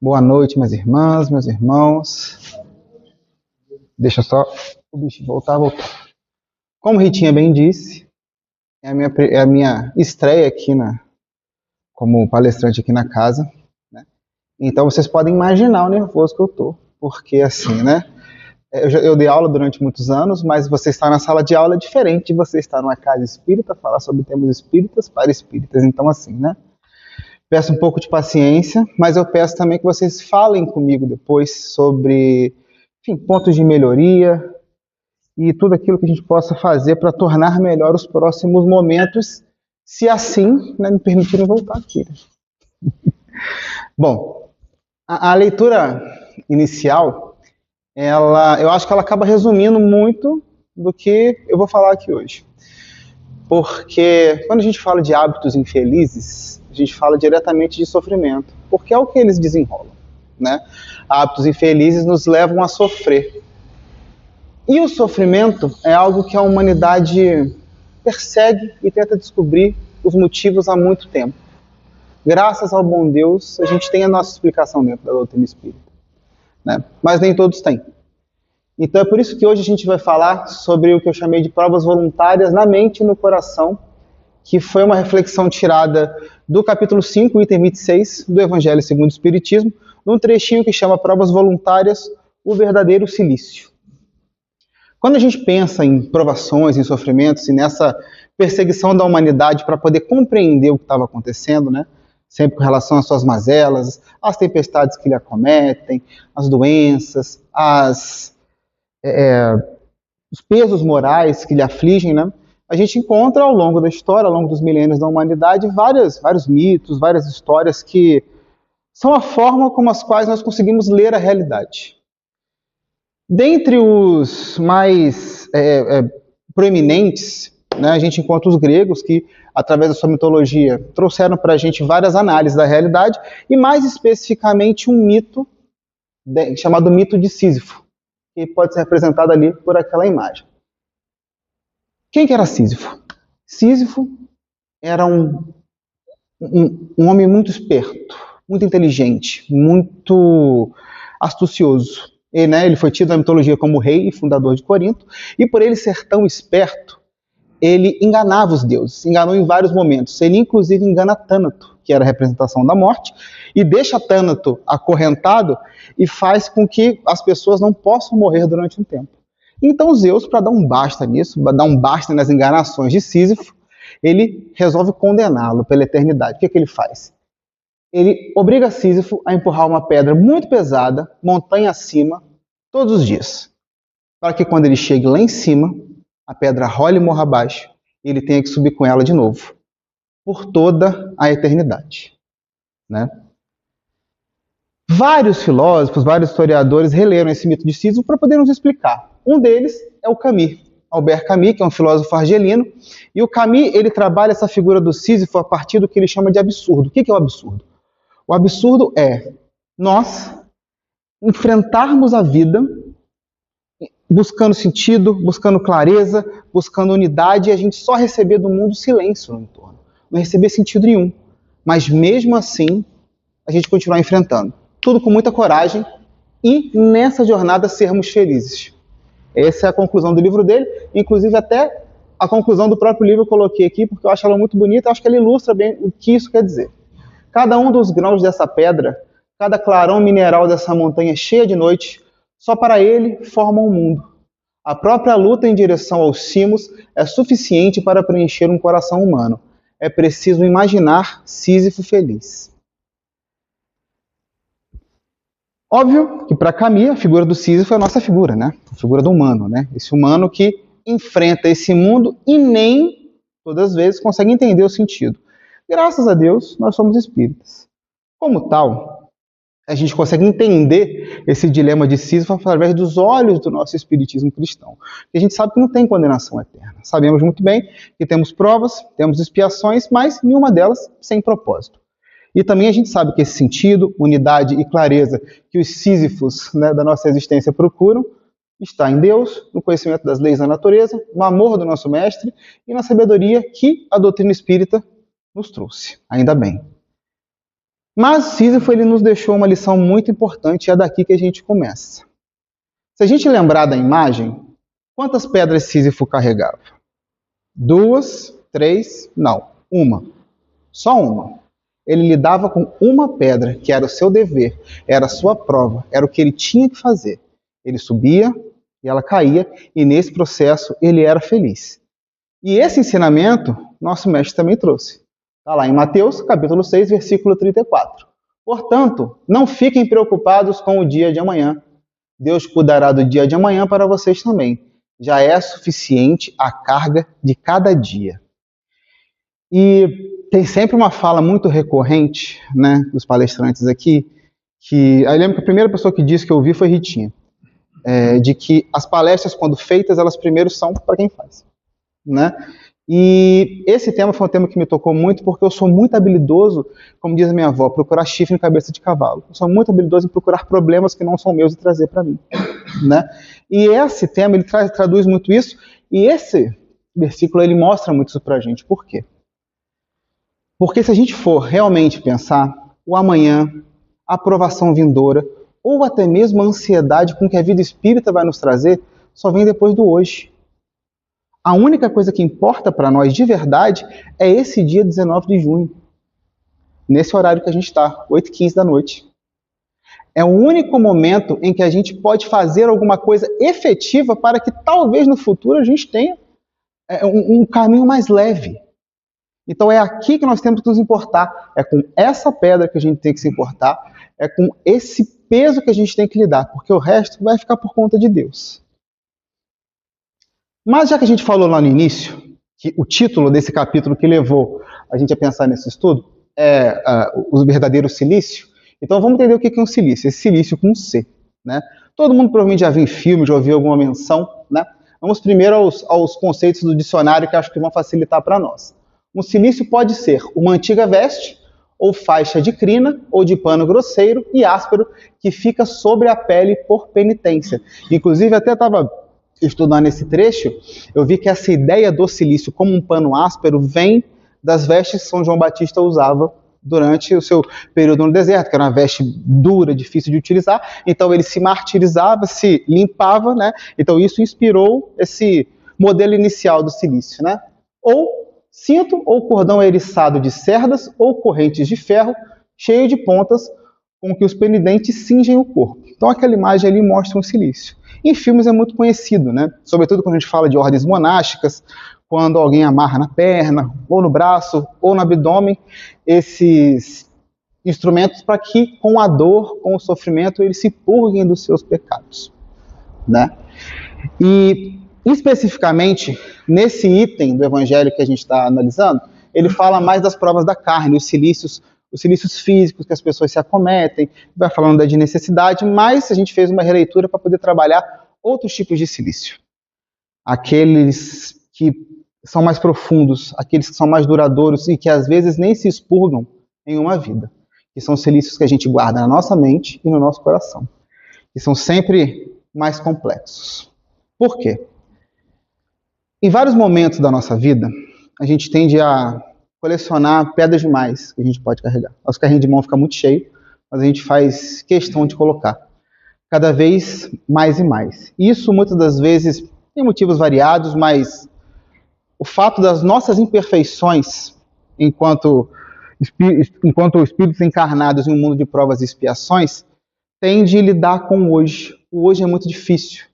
Boa noite, minhas irmãs, meus irmãos. Deixa só o bicho voltar. Como Ritinha bem disse, é a minha estreia aqui como palestrante aqui na casa, né? Então vocês podem imaginar o nervoso que eu tô, porque assim, né? Eu dei aula durante muitos anos, mas você estar na sala de aula é diferente de você estar numa casa espírita, falar sobre temas espíritas para espíritas. Então assim, né? Peço um pouco de paciência, mas eu peço também que vocês falem comigo depois sobre, enfim, pontos de melhoria e tudo aquilo que a gente possa fazer para tornar melhor os próximos momentos, se assim, né, me permitirem voltar aqui. Bom, a leitura inicial, eu acho que ela acaba resumindo muito do que eu vou falar aqui hoje. Porque quando a gente fala de hábitos infelizes, a gente fala diretamente de sofrimento, porque é o que eles desenrolam, né? Hábitos infelizes nos levam a sofrer. E o sofrimento é algo que a humanidade persegue e tenta descobrir os motivos há muito tempo. Graças ao bom Deus, a gente tem a nossa explicação dentro da doutrina espírita, né? Mas nem todos têm. Então é por isso que hoje a gente vai falar sobre o que eu chamei de provas voluntárias na mente e no coração, que foi uma reflexão tirada do capítulo 5, item 26, do Evangelho segundo o Espiritismo, num trechinho que chama Provas Voluntárias, o verdadeiro silício. Quando a gente pensa em provações, em sofrimentos e nessa perseguição da humanidade para poder compreender o que estava acontecendo, né? Sempre com relação às suas mazelas, às tempestades que lhe acometem, as doenças, os pesos morais que lhe afligem, né? A gente encontra ao longo da história, ao longo dos milênios da humanidade, vários mitos, várias histórias que são a forma como as quais nós conseguimos ler a realidade. Dentre os mais proeminentes, né, a gente encontra os gregos que, através da sua mitologia, trouxeram para a gente várias análises da realidade e, mais especificamente, um mito chamado mito de Sísifo, que pode ser representado ali por aquela imagem. Quem que era Sísifo? Sísifo era um homem muito esperto, muito inteligente, muito astucioso. Ele foi tido na mitologia como rei e fundador de Corinto, e por ele ser tão esperto, ele enganava os deuses, enganou em vários momentos. Ele inclusive engana Tânato, que era a representação da morte, e deixa Tânato acorrentado e faz com que as pessoas não possam morrer durante um tempo. Então Zeus, para dar um basta nisso, para dar um basta nas enganações de Sísifo, ele resolve condená-lo pela eternidade. O que ele faz? Ele obriga Sísifo a empurrar uma pedra muito pesada, montanha acima, todos os dias, para que quando ele chegue lá em cima, a pedra role e morra abaixo, e ele tenha que subir com ela de novo, por toda a eternidade, né? Vários filósofos, vários historiadores releram esse mito de Sísifo para poder nos explicar. Um deles é o Camus, Albert Camus, que é um filósofo argelino, e o Camus, ele trabalha essa figura do Sísifo a partir do que ele chama de absurdo. O que é o absurdo? O absurdo é nós enfrentarmos a vida buscando sentido, buscando clareza, buscando unidade, e a gente só receber do mundo silêncio no entorno. Não receber sentido nenhum. Mas mesmo assim, a gente continuar enfrentando. Tudo com muita coragem e nessa jornada sermos felizes. Essa é a conclusão do livro dele, inclusive até a conclusão do próprio livro eu coloquei aqui, porque eu acho ela muito bonita, eu acho que ela ilustra bem o que isso quer dizer. Cada um dos grãos dessa pedra, cada clarão mineral dessa montanha cheia de noite, só para ele forma um mundo. A própria luta em direção aos cimos é suficiente para preencher um coração humano. É preciso imaginar Sísifo feliz. Óbvio que para Camus a figura do Sísifo é a nossa figura, né? A figura do humano, né? Esse humano que enfrenta esse mundo e nem, todas as vezes, consegue entender o sentido. Graças a Deus, nós somos espíritas. Como tal, a gente consegue entender esse dilema de Sísifo através dos olhos do nosso espiritismo cristão. E a gente sabe que não tem condenação eterna. Sabemos muito bem que temos provas, temos expiações, mas nenhuma delas sem propósito. E também a gente sabe que esse sentido, unidade e clareza que os Sísifos, né, da nossa existência procuram, está em Deus, no conhecimento das leis da natureza, no amor do nosso mestre e na sabedoria que a doutrina espírita nos trouxe. Ainda bem. Mas Sísifo ele nos deixou uma lição muito importante e é daqui que a gente começa. Se a gente lembrar da imagem, quantas pedras Sísifo carregava? 2, 3, não, uma. Só uma. Ele lidava com uma pedra, que era o seu dever, era a sua prova, era o que ele tinha que fazer. Ele subia e ela caía, e nesse processo ele era feliz. E esse ensinamento, nosso mestre também trouxe. Está lá em Mateus, capítulo 6, versículo 34. Portanto, não fiquem preocupados com o dia de amanhã. Deus cuidará do dia de amanhã para vocês também. Já é suficiente a carga de cada dia. E tem sempre uma fala muito recorrente, né, dos palestrantes aqui, que eu lembro que a primeira pessoa que disse que eu ouvi foi Ritinha, de que as palestras, quando feitas, elas primeiro são para quem faz, né? E esse tema foi um tema que me tocou muito, porque eu sou muito habilidoso, como diz a minha avó, procurar chifre em cabeça de cavalo. Eu sou muito habilidoso em procurar problemas que não são meus e trazer para mim, né? E esse tema, ele traduz muito isso, e esse versículo, ele mostra muito isso para a gente. Por quê? Porque se a gente for realmente pensar, o amanhã, a aprovação vindoura, ou até mesmo a ansiedade com que a vida espírita vai nos trazer, só vem depois do hoje. A única coisa que importa para nós de verdade é esse dia 19 de junho. Nesse horário que a gente está, 8h15 da noite. É o único momento em que a gente pode fazer alguma coisa efetiva para que talvez no futuro a gente tenha um caminho mais leve. Então é aqui que nós temos que nos importar. É com essa pedra que a gente tem que se importar. É com esse peso que a gente tem que lidar. Porque o resto vai ficar por conta de Deus. Mas já que a gente falou lá no início, que o título desse capítulo que levou a gente a pensar nesse estudo é o verdadeiro silício, então vamos entender o que é um silício. Esse silício com C, né? Todo mundo provavelmente já viu em filme, já ouviu alguma menção, né? Vamos primeiro aos conceitos do dicionário que acho que vão facilitar para nós. Um silício pode ser uma antiga veste, ou faixa de crina, ou de pano grosseiro e áspero, que fica sobre a pele por penitência. Inclusive, até estava estudando esse trecho, eu vi que essa ideia do silício como um pano áspero vem das vestes que São João Batista usava durante o seu período no deserto, que era uma veste dura, difícil de utilizar, então ele se martirizava, se limpava, né? Então isso inspirou esse modelo inicial do silício, né? Ou cinto ou cordão eriçado de cerdas ou correntes de ferro, cheio de pontas, com que os penitentes cingem o corpo. Então aquela imagem ali mostra um silício. Em filmes é muito conhecido, né? Sobretudo quando a gente fala de ordens monásticas, quando alguém amarra na perna, ou no braço, ou no abdômen, esses instrumentos para que, com a dor, com o sofrimento, eles se purguem dos seus pecados, né? E, especificamente, nesse item do Evangelho que a gente está analisando, ele fala mais das provas da carne, os silícios físicos que as pessoas se acometem, vai falando da de necessidade, mas a gente fez uma releitura para poder trabalhar outros tipos de silício. Aqueles que são mais profundos, aqueles que são mais duradouros e que às vezes nem se expurgam em uma vida. Que são silícios que a gente guarda na nossa mente e no nosso coração. Que são sempre mais complexos. Por quê? Em vários momentos da nossa vida, a gente tende a colecionar pedras demais que a gente pode carregar. Nosso carrinho de mão fica muito cheio, mas a gente faz questão de colocar cada vez mais e mais. Isso, muitas das vezes, tem motivos variados, mas o fato das nossas imperfeições enquanto espíritos encarnados em um mundo de provas e expiações tende a lidar com o hoje. O hoje é muito difícil,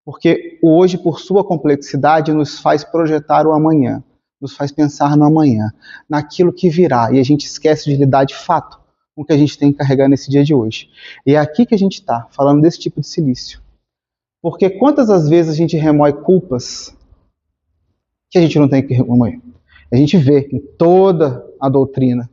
porque o hoje, por sua complexidade, nos faz projetar o amanhã, nos faz pensar no amanhã, naquilo que virá, e a gente esquece de lidar de fato com o que a gente tem que carregar nesse dia de hoje. E é aqui que a gente está, falando desse tipo de silício. Porque quantas das vezes a gente remói culpas que a gente não tem que remoer? A gente vê em toda a doutrina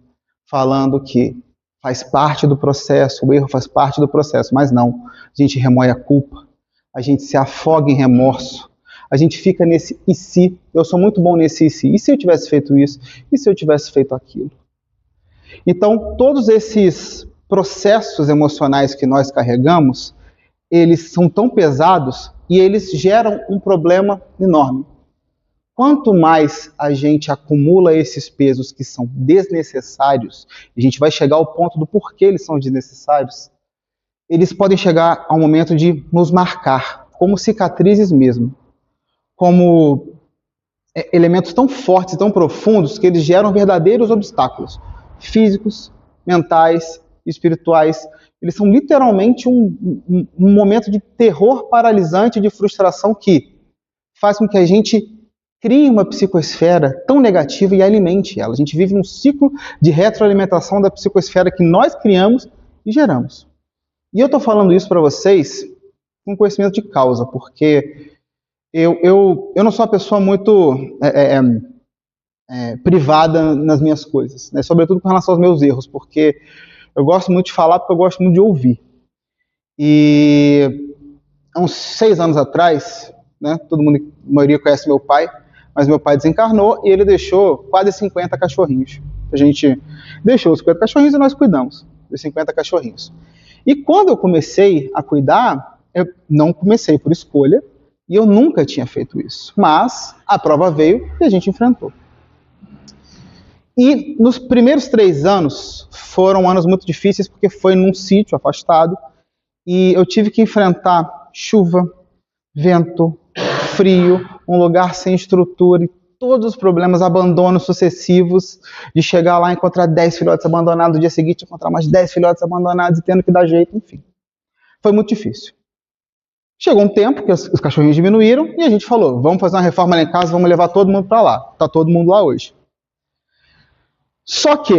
falando que faz parte do processo, o erro faz parte do processo, mas não. A gente remói a culpa, a gente se afoga em remorso, a gente fica nesse e se, eu sou muito bom nesse e se eu tivesse feito isso, e se eu tivesse feito aquilo. Então, todos esses processos emocionais que nós carregamos, eles são tão pesados e eles geram um problema enorme. quanto mais a gente acumula esses pesos que são desnecessários, a gente vai chegar ao ponto do porquê eles são desnecessários, eles podem chegar ao momento de nos marcar, como cicatrizes mesmo, como elementos tão fortes, tão profundos, que eles geram verdadeiros obstáculos físicos, mentais, espirituais. Eles são literalmente um momento de terror paralisante, de frustração que faz com que a gente crie uma psicosfera tão negativa e alimente ela. A gente vive um ciclo de retroalimentação da psicosfera que nós criamos e geramos. E eu estou falando isso para vocês com conhecimento de causa, porque eu não sou uma pessoa muito privada nas minhas coisas, né? Sobretudo com relação aos meus erros, porque eu gosto muito de falar, porque eu gosto muito de ouvir. E há uns 6 anos atrás, né, todo mundo, a maioria conhece meu pai, mas meu pai desencarnou e ele deixou quase 50 cachorrinhos. A gente deixou os 50 cachorrinhos e nós cuidamos dos 50 cachorrinhos. E quando eu comecei a cuidar, eu não comecei por escolha, e eu nunca tinha feito isso. Mas a prova veio e a gente enfrentou. E nos primeiros 3 anos foram anos muito difíceis, porque foi num sítio afastado, e eu tive que enfrentar chuva, vento, frio, um lugar sem estrutura, e todos os problemas, abandonos sucessivos, de chegar lá e encontrar 10 filhotes abandonados, no dia seguinte encontrar mais 10 filhotes abandonados e tendo que dar jeito, enfim. Foi muito difícil. Chegou um tempo que os cachorrinhos diminuíram e a gente falou, vamos fazer uma reforma lá em casa, vamos levar todo mundo para lá. Tá todo mundo lá hoje. Só que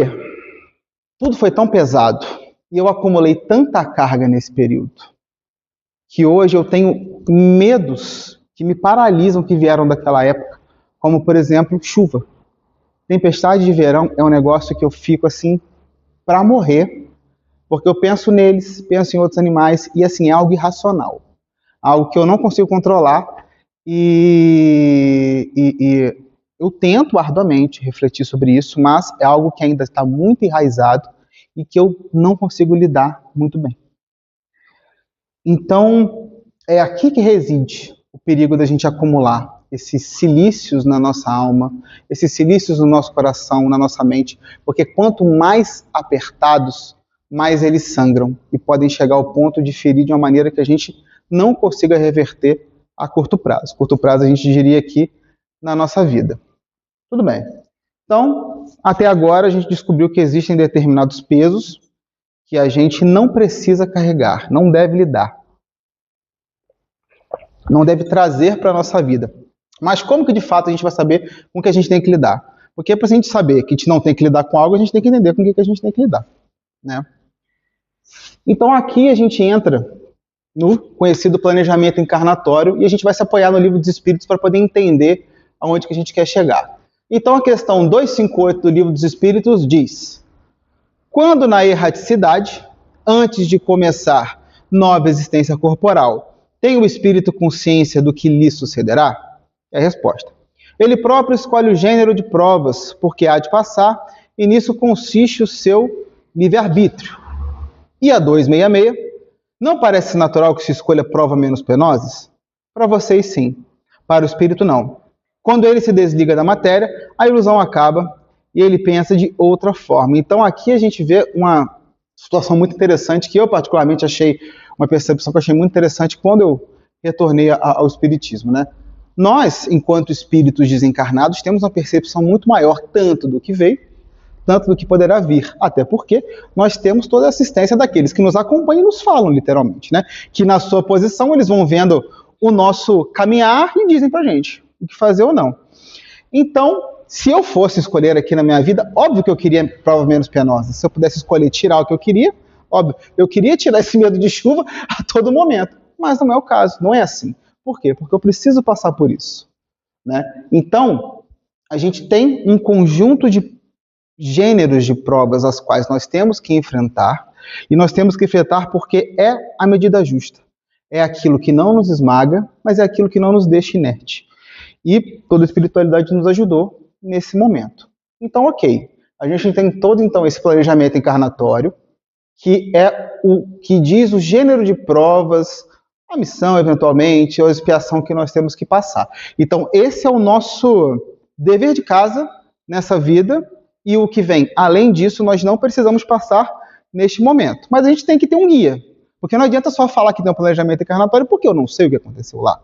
tudo foi tão pesado e eu acumulei tanta carga nesse período que hoje eu tenho medos que me paralisam, que vieram daquela época, como, por exemplo, chuva. Tempestade de verão é um negócio que eu fico assim para morrer, porque eu penso neles, penso em outros animais, e assim, é algo irracional. Algo que eu não consigo controlar, e eu tento arduamente refletir sobre isso, mas é algo que ainda está muito enraizado e que eu não consigo lidar muito bem. Então, é aqui que reside o perigo da gente acumular esses silícios na nossa alma, esses silícios no nosso coração, na nossa mente, porque quanto mais apertados, mais eles sangram e podem chegar ao ponto de ferir de uma maneira que a gente não consiga reverter a curto prazo. Curto prazo a gente diria aqui na nossa vida. Tudo bem. Então, até agora a gente descobriu que existem determinados pesos que a gente não precisa carregar, não deve lidar. Não deve trazer para a nossa vida. Mas como que de fato a gente vai saber com o que a gente tem que lidar? Porque para a gente saber que a gente não tem que lidar com algo, a gente tem que entender com o que a gente tem que lidar, né? Então aqui a gente entra no conhecido planejamento encarnatório e a gente vai se apoiar no livro dos Espíritos para poder entender aonde que a gente quer chegar. Então a questão 258 do livro dos Espíritos diz: quando na erraticidade, antes de começar nova existência corporal, tem o espírito consciência do que lhe sucederá? É a resposta. Ele próprio escolhe o gênero de provas, porque há de passar, e nisso consiste o seu livre-arbítrio. E a 266, não parece natural que se escolha prova menos penosas? Para vocês, sim. Para o espírito, não. Quando ele se desliga da matéria, a ilusão acaba e ele pensa de outra forma. Então aqui a gente vê uma situação muito interessante, que eu particularmente achei, uma percepção que eu achei muito interessante quando eu retornei ao espiritismo, né? Nós, enquanto espíritos desencarnados, temos uma percepção muito maior, tanto do que veio, tanto do que poderá vir, até porque nós temos toda a assistência daqueles que nos acompanham e nos falam, literalmente, né? Que na sua posição eles vão vendo o nosso caminhar e dizem pra gente o que fazer ou não. Então, se eu fosse escolher aqui na minha vida, óbvio que eu queria provas menos penosas. Se eu pudesse escolher tirar o que eu queria, óbvio, eu queria tirar esse medo de chuva a todo momento, mas não é o caso, não é assim. Por quê? Porque eu preciso passar por isso, né? Então, a gente tem um conjunto de gêneros de provas as quais nós temos que enfrentar, e nós temos que enfrentar porque é a medida justa. É aquilo que não nos esmaga, mas é aquilo que não nos deixa inerte. E toda a espiritualidade nos ajudou nesse momento. Então, ok, a gente tem todo então esse planejamento encarnatório, que é o que diz o gênero de provas, a missão, eventualmente, ou a expiação que nós temos que passar. Então, esse é o nosso dever de casa nessa vida, e o que vem além disso, nós não precisamos passar neste momento. Mas a gente tem que ter um guia, porque não adianta só falar que tem um planejamento encarnatório, porque eu não sei o que aconteceu lá.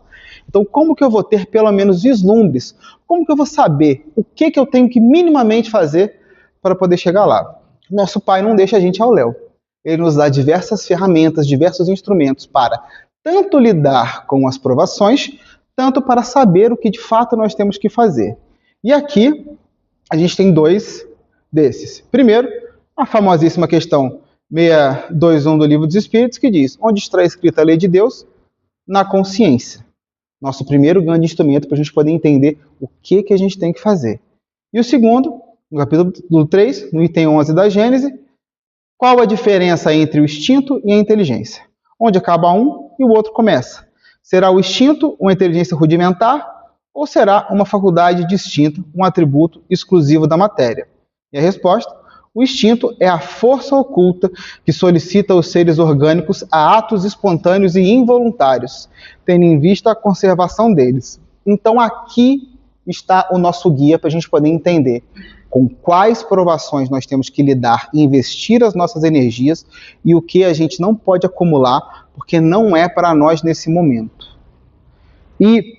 Então, como que eu vou ter pelo menos vislumbres? Como que eu vou saber o que eu tenho que minimamente fazer para poder chegar lá? Nosso Pai não deixa a gente ao léu. Ele nos dá diversas ferramentas, diversos instrumentos para tanto lidar com as provações, tanto para saber o que de fato nós temos que fazer. E aqui a gente tem dois desses. Primeiro, a famosíssima questão 621 do Livro dos Espíritos, que diz: onde está escrita a lei de Deus? Na consciência. Nosso primeiro grande instrumento para a gente poder entender o que a gente tem que fazer. E o segundo, no capítulo 3, no item 11 da Gênese, qual a diferença entre o instinto e a inteligência? Onde acaba um e o outro começa. Será o instinto uma inteligência rudimentar ou será uma faculdade distinta, um atributo exclusivo da matéria? E a resposta: o instinto é a força oculta que solicita os seres orgânicos a atos espontâneos e involuntários, tendo em vista a conservação deles. Então aqui está o nosso guia para a gente poder entender com quais provações nós temos que lidar e investir as nossas energias e o que a gente não pode acumular, porque não é para nós nesse momento. E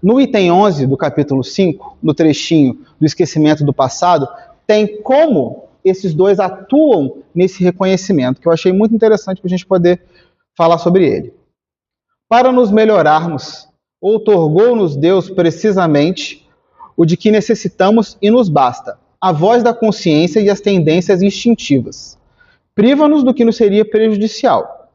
no item 11 do capítulo 5, no trechinho do esquecimento do passado, tem como esses dois atuam nesse reconhecimento, que eu achei muito interessante para a gente poder falar sobre ele. Para nos melhorarmos, outorgou-nos Deus precisamente o de que necessitamos e nos basta, a voz da consciência e as tendências instintivas. Priva-nos do que nos seria prejudicial.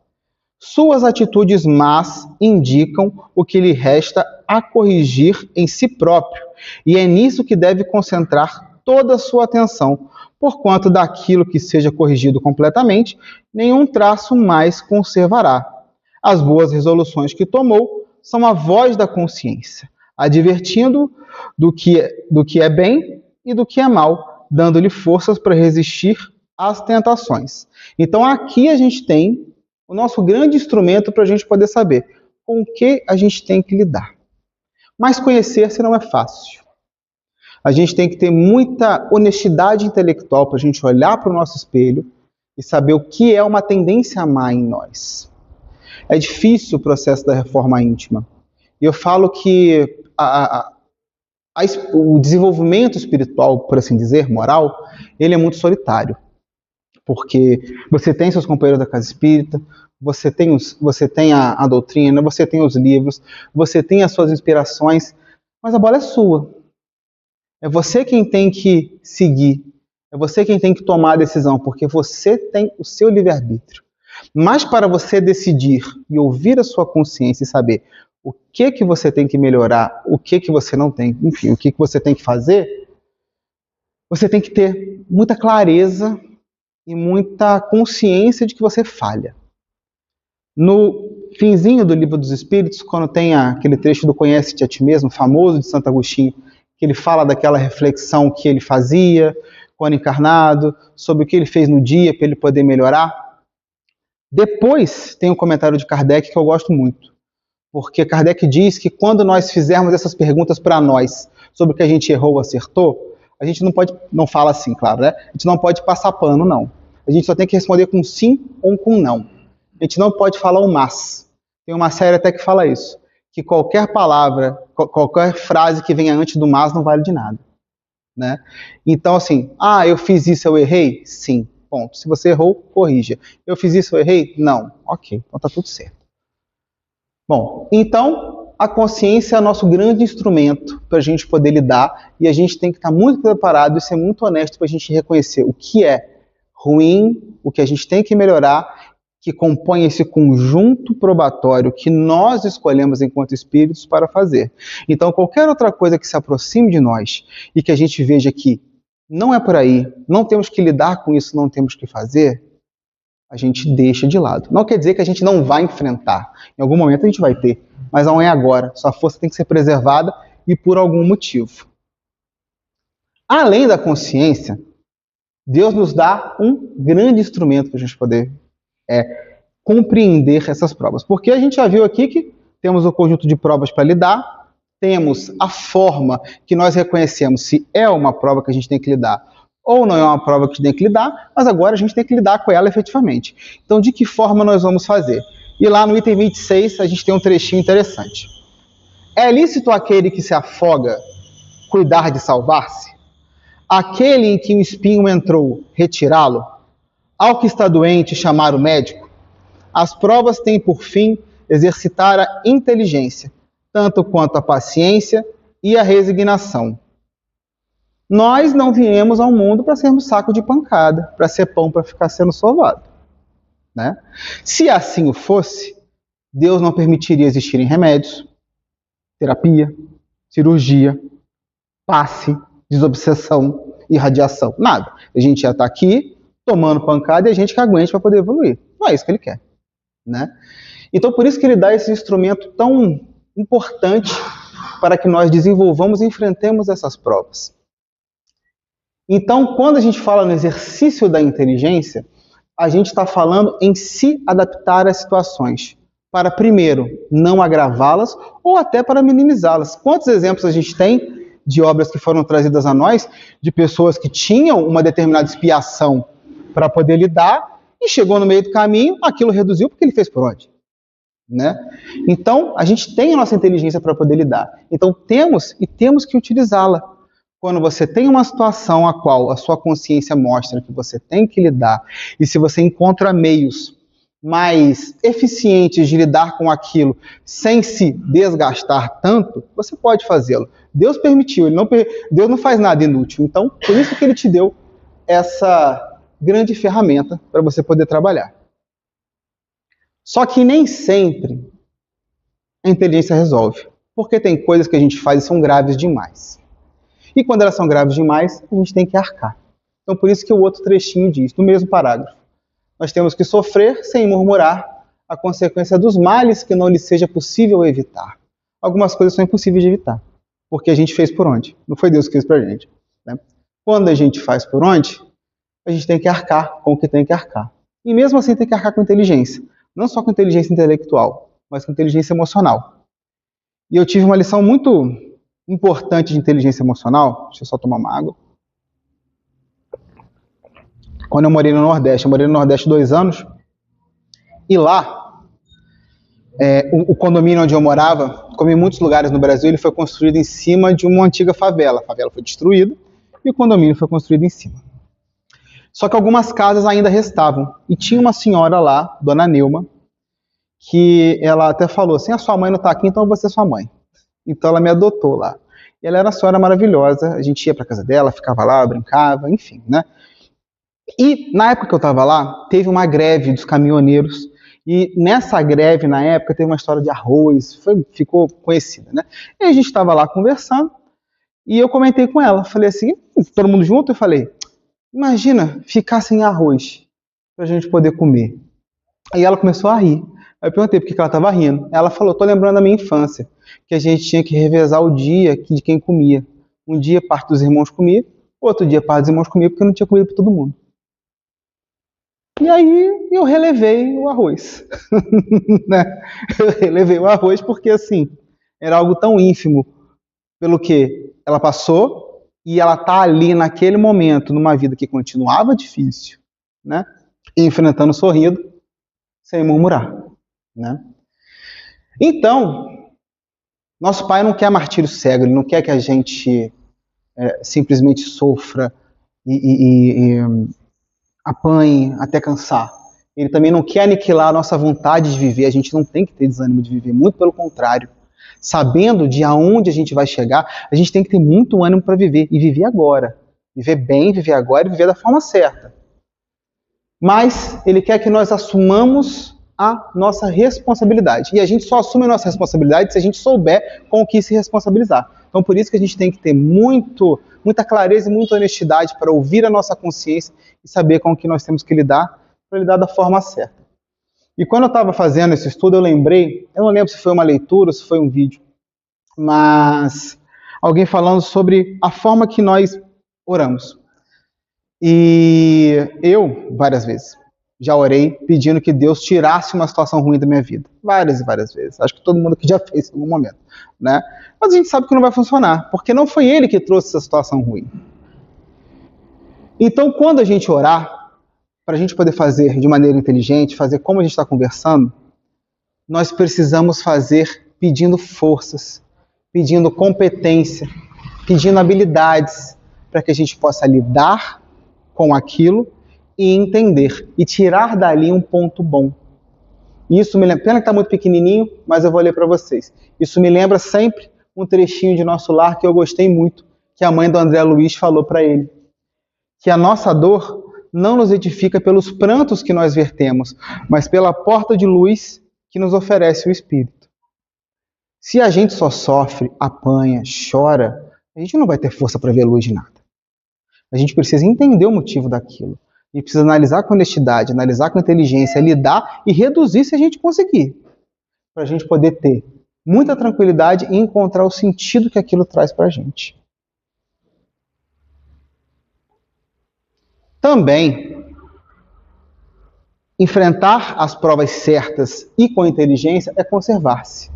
Suas atitudes más indicam o que lhe resta a corrigir em si próprio, e é nisso que deve concentrar toda a sua atenção, porquanto daquilo que seja corrigido completamente, nenhum traço mais conservará. As boas resoluções que tomou são a voz da consciência, advertindo do que é bem e do que é mal, dando-lhe forças para resistir às tentações. Então aqui a gente tem o nosso grande instrumento para a gente poder saber com o que a gente tem que lidar. Mas conhecer-se não é fácil. A gente tem que ter muita honestidade intelectual para a gente olhar para o nosso espelho e saber o que é uma tendência má em nós. É difícil o processo da reforma íntima. E eu falo que o desenvolvimento espiritual, por assim dizer, moral, ele é muito solitário. Porque você tem seus companheiros da casa espírita, você tem a doutrina, você tem os livros, você tem as suas inspirações, mas a bola é sua. É você quem tem que seguir, é você quem tem que tomar a decisão, porque você tem o seu livre-arbítrio. Mas para você decidir e ouvir a sua consciência e saber o que você tem que melhorar, o que você não tem, enfim, o que você tem que fazer, você tem que ter muita clareza e muita consciência de que você falha. No finzinho do Livro dos Espíritos, quando tem aquele trecho do Conhece-te a ti mesmo, famoso de Santo Agostinho, que ele fala daquela reflexão que ele fazia quando encarnado, sobre o que ele fez no dia para ele poder melhorar. Depois tem um comentário de Kardec que eu gosto muito, porque Kardec diz que quando nós fizermos essas perguntas para nós sobre o que a gente errou ou acertou, a gente não fala assim, claro, né? A gente não pode passar pano, não. A gente só tem que responder com sim ou com não. A gente não pode falar o mas. Tem uma série até que fala isso, que qualquer palavra, qualquer frase que venha antes do mas não vale de nada, né? Então, assim, eu fiz isso, eu errei? Sim, ponto. Se você errou, corrija. Eu fiz isso, eu errei? Não. Ok, então tá tudo certo. Bom, então, a consciência é o nosso grande instrumento para a gente poder lidar, e a gente tem que estar muito preparado e ser muito honesto para a gente reconhecer o que é ruim, o que a gente tem que melhorar, que compõe esse conjunto probatório que nós escolhemos enquanto espíritos para fazer. Então, qualquer outra coisa que se aproxime de nós e que a gente veja que não é por aí, não temos que lidar com isso, não temos que fazer, a gente deixa de lado. Não quer dizer que a gente não vai enfrentar. Em algum momento a gente vai ter, mas não é agora. Sua força tem que ser preservada e por algum motivo. Além da consciência, Deus nos dá um grande instrumento para a gente poder compreender essas provas. Porque a gente já viu aqui que temos o conjunto de provas para lidar, temos a forma que nós reconhecemos se é uma prova que a gente tem que lidar ou não é uma prova que a gente tem que lidar, mas agora a gente tem que lidar com ela efetivamente. Então, de que forma nós vamos fazer? E lá no item 26, a gente tem um trechinho interessante. É lícito aquele que se afoga cuidar de salvar-se? Aquele em que o espinho entrou, retirá-lo? Ao que está doente, chamar o médico? As provas têm por fim exercitar a inteligência, tanto quanto a paciência e a resignação. Nós não viemos ao mundo para sermos saco de pancada, para ser pão para ficar sendo sovado, né? Se assim o fosse, Deus não permitiria existirem remédios, terapia, cirurgia, passe, desobsessão, irradiação, nada. A gente já está aqui tomando pancada e a gente que aguente para poder evoluir. Não é isso que ele quer, né? Então, por isso que ele dá esse instrumento tão importante para que nós desenvolvamos e enfrentemos essas provas. Então, quando a gente fala no exercício da inteligência, a gente está falando em se adaptar às situações, para primeiro não agravá-las ou até para minimizá-las. Quantos exemplos a gente tem de obras que foram trazidas a nós, de pessoas que tinham uma determinada expiação para poder lidar e chegou no meio do caminho, aquilo reduziu porque ele fez por onde? Né? Então, a gente tem a nossa inteligência para poder lidar. Então, temos que utilizá-la. Quando você tem uma situação a qual a sua consciência mostra que você tem que lidar, e se você encontra meios mais eficientes de lidar com aquilo sem se desgastar tanto, você pode fazê-lo. Deus permitiu, Deus não faz nada inútil. Então, por isso que ele te deu essa grande ferramenta para você poder trabalhar. Só que nem sempre a inteligência resolve, porque tem coisas que a gente faz e são graves demais. E quando elas são graves demais, a gente tem que arcar. Então, por isso que o outro trechinho diz, no mesmo parágrafo, nós temos que sofrer sem murmurar a consequência dos males que não lhe seja possível evitar. Algumas coisas são impossíveis de evitar, porque a gente fez por onde? Não foi Deus que fez pra gente, né? Quando a gente faz por onde, a gente tem que arcar com o que tem que arcar. E mesmo assim tem que arcar com inteligência. Não só com inteligência intelectual, mas com inteligência emocional. E eu tive uma lição muito importante de inteligência emocional. Deixa eu só tomar uma água. Quando eu morei no Nordeste 2 anos, e lá, o condomínio onde eu morava, como em muitos lugares no Brasil, ele foi construído em cima de uma antiga favela. A favela foi destruída e o condomínio foi construído em cima. Só que algumas casas ainda restavam. E tinha uma senhora lá, Dona Neuma, que ela até falou assim, a sua mãe não está aqui, então eu vou ser sua mãe. Então ela me adotou lá. E ela era uma senhora maravilhosa, a gente ia para casa dela, ficava lá, brincava, enfim, né? E na época que eu estava lá, teve uma greve dos caminhoneiros, e nessa greve, na época, teve uma história de arroz, ficou conhecida, né? E a gente estava lá conversando, e eu comentei com ela, falei assim, todo mundo junto, eu falei, imagina ficar sem arroz, para a gente poder comer. Aí ela começou a rir. Aí eu perguntei por que ela estava rindo. Ela falou, tô lembrando da minha infância, que a gente tinha que revezar o dia de quem comia. Um dia parte dos irmãos comia, outro dia parte dos irmãos comia, porque não tinha comida para todo mundo. E aí eu relevei o arroz. Né? Eu relevei o arroz porque, assim, era algo tão ínfimo pelo que ela passou e ela tá ali naquele momento, numa vida que continuava difícil, né? Enfrentando, sorrindo, sem murmurar, né? Então, nosso Pai não quer martírio cego, Ele não quer que a gente simplesmente sofra e apanhe até cansar. Ele também não quer aniquilar a nossa vontade de viver, a gente não tem que ter desânimo de viver, muito pelo contrário. Sabendo de aonde a gente vai chegar, a gente tem que ter muito ânimo para viver, e viver agora. Viver bem, viver agora e viver da forma certa. Mas Ele quer que nós assumamos a nossa responsabilidade. E a gente só assume a nossa responsabilidade se a gente souber com o que se responsabilizar. Então, por isso que a gente tem que ter muita clareza e muita honestidade para ouvir a nossa consciência e saber com o que nós temos que lidar, para lidar da forma certa. E quando eu estava fazendo esse estudo, eu lembrei, eu não lembro se foi uma leitura ou se foi um vídeo, mas alguém falando sobre a forma que nós oramos. E eu, várias vezes, já orei pedindo que Deus tirasse uma situação ruim da minha vida. Várias e várias vezes. Acho que todo mundo aqui já fez em algum momento, né? Mas a gente sabe que não vai funcionar, porque não foi Ele que trouxe essa situação ruim. Então, quando a gente orar, para a gente poder fazer de maneira inteligente, fazer como a gente está conversando, nós precisamos fazer pedindo forças, pedindo competência, pedindo habilidades, para que a gente possa lidar com aquilo e entender, e tirar dali um ponto bom. Isso me lembra, pena que está muito pequenininho, mas eu vou ler para vocês. Isso me lembra sempre um trechinho de Nosso Lar que eu gostei muito, que a mãe do André Luiz falou para ele. Que a nossa dor não nos edifica pelos prantos que nós vertemos, mas pela porta de luz que nos oferece o Espírito. Se a gente só sofre, apanha, chora, a gente não vai ter força para ver luz de nada. A gente precisa entender o motivo daquilo. A gente precisa analisar com honestidade, analisar com inteligência, lidar e reduzir se a gente conseguir. Para a gente poder ter muita tranquilidade e encontrar o sentido que aquilo traz para a gente. Também, enfrentar as provas certas e com inteligência é conservar-se.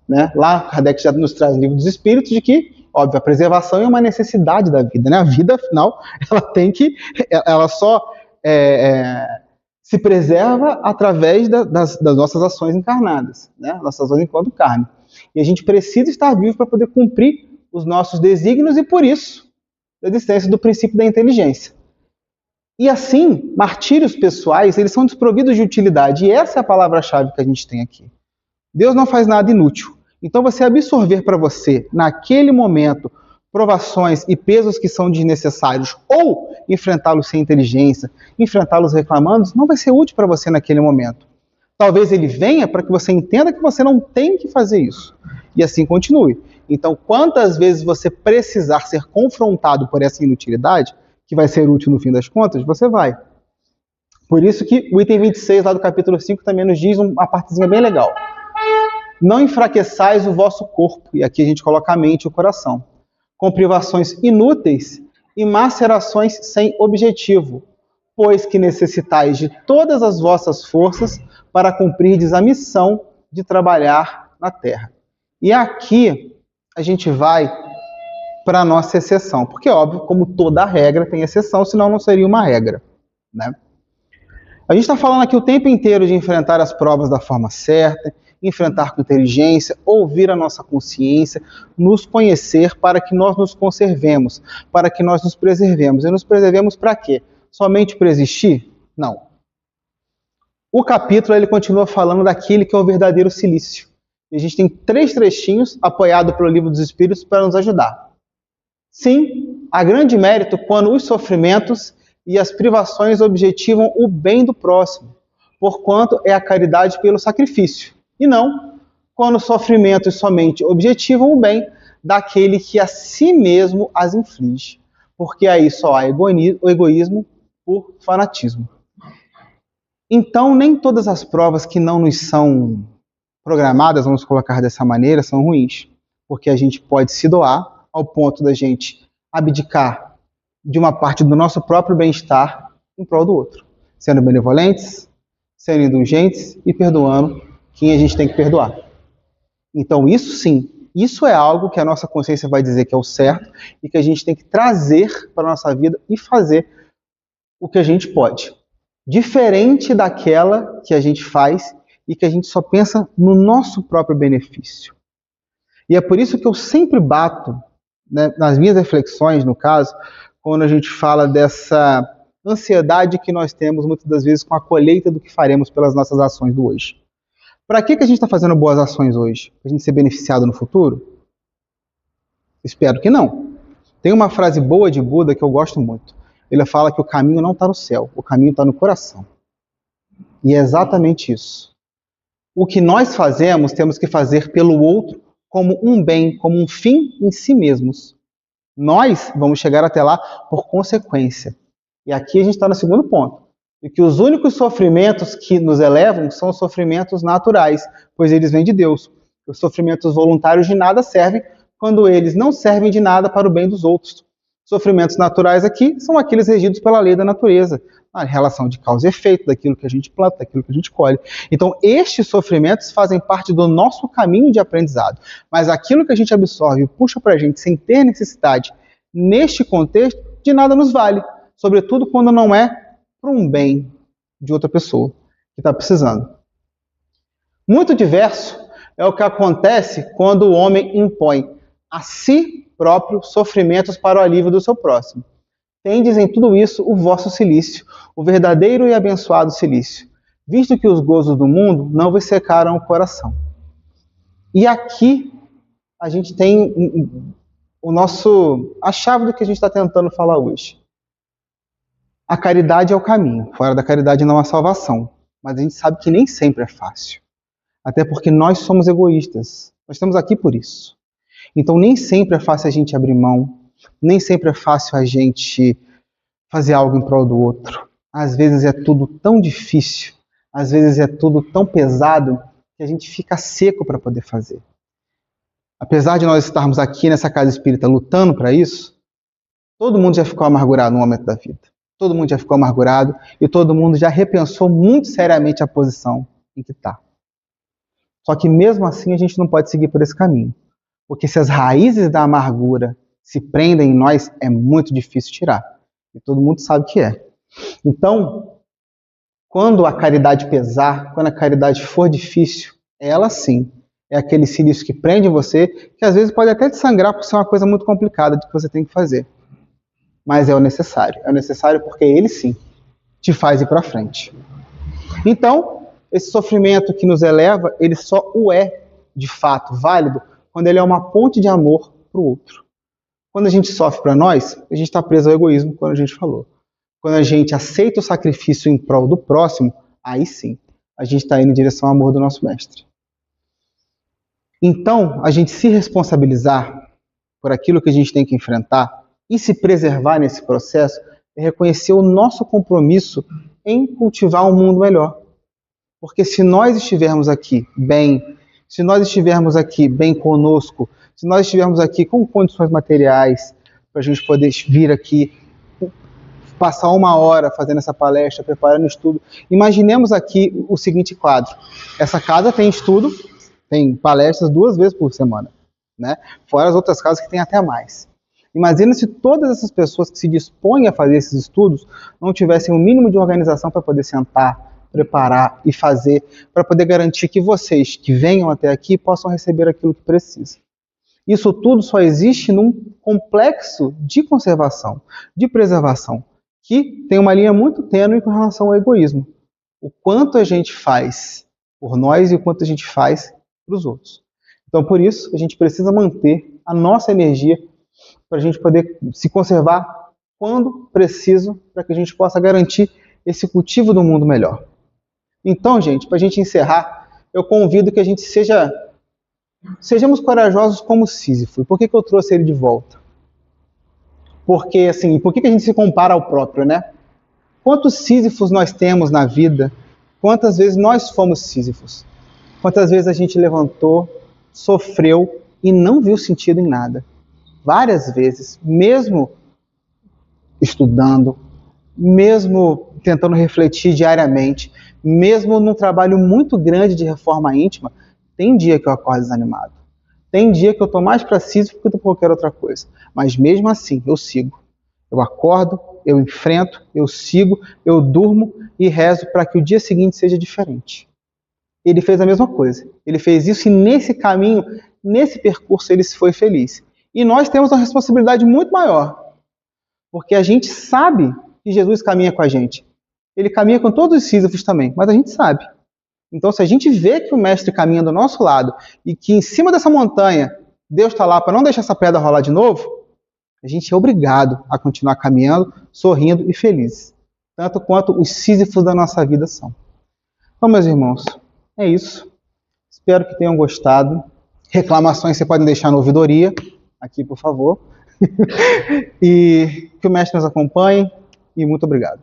Né? Lá, Kardec já nos traz o Livro dos Espíritos de que, óbvio, a preservação é uma necessidade da vida. Né? A vida, afinal, ela só se preserva através das nossas ações encarnadas, né? Nossas ações enquanto carne. E a gente precisa estar vivo para poder cumprir os nossos desígnios e, por isso, a existência do princípio da inteligência. E assim, martírios pessoais, eles são desprovidos de utilidade. E essa é a palavra-chave que a gente tem aqui. Deus não faz nada inútil. Então, você absorver para você, naquele momento, provações e pesos que são desnecessários, ou enfrentá-los sem inteligência, enfrentá-los reclamando, não vai ser útil para você naquele momento. Talvez ele venha para que você entenda que você não tem que fazer isso. E assim continue. Então, quantas vezes você precisar ser confrontado por essa inutilidade, que vai ser útil no fim das contas, você vai. Por isso que o item 26 lá do capítulo 5 também nos diz uma partezinha bem legal. Não enfraqueçais o vosso corpo, e aqui a gente coloca a mente e o coração, com privações inúteis e macerações sem objetivo, pois que necessitais de todas as vossas forças para cumprirdes a missão de trabalhar na terra. E aqui a gente vai para a nossa exceção, porque, óbvio, como toda regra tem exceção, senão não seria uma regra, né? A gente está falando aqui o tempo inteiro de enfrentar as provas da forma certa, enfrentar com inteligência, ouvir a nossa consciência, nos conhecer para que nós nos conservemos, para que nós nos preservemos. E nos preservemos para quê? Somente para existir? Não. O capítulo ele continua falando daquele que é o verdadeiro silício. E a gente tem 3 trechinhos apoiados pelo Livro dos Espíritos para nos ajudar. Sim, há grande mérito quando os sofrimentos e as privações objetivam o bem do próximo, porquanto é a caridade pelo sacrifício, e não quando os sofrimentos somente objetivam o bem daquele que a si mesmo as inflige, porque aí só há o egoísmo por fanatismo. Então, nem todas as provas que não nos são programadas, vamos colocar dessa maneira, são ruins, porque a gente pode se doar ao ponto da gente abdicar de uma parte do nosso próprio bem-estar em prol do outro, sendo benevolentes, sendo indulgentes e perdoando quem a gente tem que perdoar. Então isso sim, isso é algo que a nossa consciência vai dizer que é o certo e que a gente tem que trazer para a nossa vida e fazer o que a gente pode. Diferente daquela que a gente faz e que a gente só pensa no nosso próprio benefício. E é por isso que eu sempre bato, né, nas minhas reflexões, no caso, quando a gente fala dessa ansiedade que nós temos muitas das vezes com a colheita do que faremos pelas nossas ações do hoje. Para que a gente está fazendo boas ações hoje? Para a gente ser beneficiado no futuro? Espero que não. Tem uma frase boa de Buda que eu gosto muito. Ele fala que o caminho não está no céu, o caminho está no coração. E é exatamente isso. O que nós fazemos, temos que fazer pelo outro como um bem, como um fim em si mesmos. Nós vamos chegar até lá por consequência. E aqui a gente está no segundo ponto. E que os únicos sofrimentos que nos elevam são os sofrimentos naturais, pois eles vêm de Deus. Os sofrimentos voluntários de nada servem quando eles não servem de nada para o bem dos outros. Sofrimentos naturais aqui são aqueles regidos pela lei da natureza, a relação de causa e efeito, daquilo que a gente planta, daquilo que a gente colhe. Então, estes sofrimentos fazem parte do nosso caminho de aprendizado. Mas aquilo que a gente absorve e puxa para a gente sem ter necessidade, neste contexto, de nada nos vale. Sobretudo quando não é para um bem de outra pessoa que está precisando. Muito diverso é o que acontece quando o homem impõe a si próprio sofrimentos para o alívio do seu próximo. Tendes em tudo isso o vosso cilício, o verdadeiro e abençoado cilício, visto que os gozos do mundo não vos secaram o coração. E aqui a gente tem a chave do que a gente está tentando falar hoje. A caridade é o caminho, fora da caridade não há salvação, mas a gente sabe que nem sempre é fácil. Até porque nós somos egoístas, nós estamos aqui por isso. Então nem sempre é fácil a gente abrir mão, nem sempre é fácil a gente fazer algo em prol do outro. Às vezes é tudo tão difícil, às vezes é tudo tão pesado, que a gente fica seco para poder fazer. Apesar de nós estarmos aqui nessa casa espírita lutando para isso, todo mundo já ficou amargurado no momento da vida. Todo mundo já ficou amargurado e todo mundo já repensou muito seriamente a posição em que está. Só que mesmo assim a gente não pode seguir por esse caminho. Porque se as raízes da amargura se prendem em nós, é muito difícil tirar. E todo mundo sabe que é. Então, quando a caridade pesar, quando a caridade for difícil, ela sim é aquele cilício que prende você, que às vezes pode até te sangrar por ser uma coisa muito complicada de que você tem que fazer. Mas é o necessário. É o necessário porque ele sim te faz ir para frente. Então, esse sofrimento que nos eleva, ele só o é, de fato, válido, quando ele é uma ponte de amor para o outro. Quando a gente sofre para nós, a gente está preso ao egoísmo, como a gente falou. Quando a gente aceita o sacrifício em prol do próximo, aí sim, a gente está indo em direção ao amor do nosso mestre. Então, a gente se responsabilizar por aquilo que a gente tem que enfrentar e se preservar nesse processo é reconhecer o nosso compromisso em cultivar um mundo melhor. Porque se nós estivermos aqui bem, se nós estivermos aqui bem conosco, se nós estivermos aqui com condições materiais para a gente poder vir aqui, passar 1 hora fazendo essa palestra, preparando estudo, imaginemos aqui o seguinte quadro. Essa casa tem estudo, tem palestras 2 vezes por semana, né? Fora as outras casas que tem até mais. Imagina se todas essas pessoas que se dispõem a fazer esses estudos não tivessem o mínimo de organização para poder sentar, preparar e fazer, para poder garantir que vocês que venham até aqui possam receber aquilo que precisam. Isso tudo só existe num complexo de conservação, de preservação, que tem uma linha muito tênue com relação ao egoísmo. O quanto a gente faz por nós e o quanto a gente faz para os outros. Então, por isso, a gente precisa manter a nossa energia para a gente poder se conservar quando preciso, para que a gente possa garantir esse cultivo do mundo melhor. Então, gente, para a gente encerrar, eu convido que a gente sejamos corajosos como Sísifo. E por que eu trouxe ele de volta? Porque, assim, por que a gente se compara ao próprio, né? Quantos Sísifos nós temos na vida? Quantas vezes nós fomos Sísifos? Quantas vezes a gente levantou, sofreu e não viu sentido em nada? Várias vezes, mesmo estudando, mesmo tentando refletir diariamente, mesmo num trabalho muito grande de reforma íntima, tem dia que eu acordo desanimado. Tem dia que eu estou mais para Sísifo do que para qualquer outra coisa. Mas mesmo assim, eu sigo. Eu acordo, eu enfrento, eu sigo, eu durmo e rezo para que o dia seguinte seja diferente. Ele fez a mesma coisa. Ele fez isso e nesse caminho, nesse percurso, ele se foi feliz. E nós temos uma responsabilidade muito maior. Porque a gente sabe que Jesus caminha com a gente. Ele caminha com todos os Sísifos também, mas a gente sabe. Então, se a gente vê que o Mestre caminha do nosso lado e que em cima dessa montanha Deus está lá para não deixar essa pedra rolar de novo, a gente é obrigado a continuar caminhando, sorrindo e feliz. Tanto quanto os Sísifos da nossa vida são. Então, meus irmãos, é isso. Espero que tenham gostado. Reclamações você pode deixar na ouvidoria, aqui, por favor. E que o Mestre nos acompanhe. E muito obrigado.